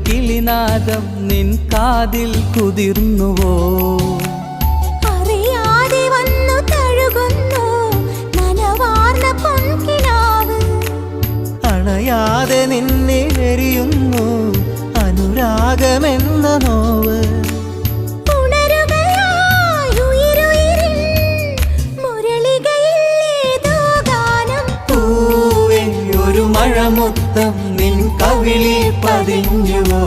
കിളിനാദം നിൻ കാതിൽ കുതിർന്നുവോ? അറിയാതെ വന്നു തഴുകുന്നു നനവാർന്ന പൊൻകിനാവ്. അണയാതെ നിന്നെ എരിയുന്നു അനുരാഗമെന്ന നോവ്. മഴമുത്തം നിൻ കവിളിൽ പതിഞ്ഞുവോ?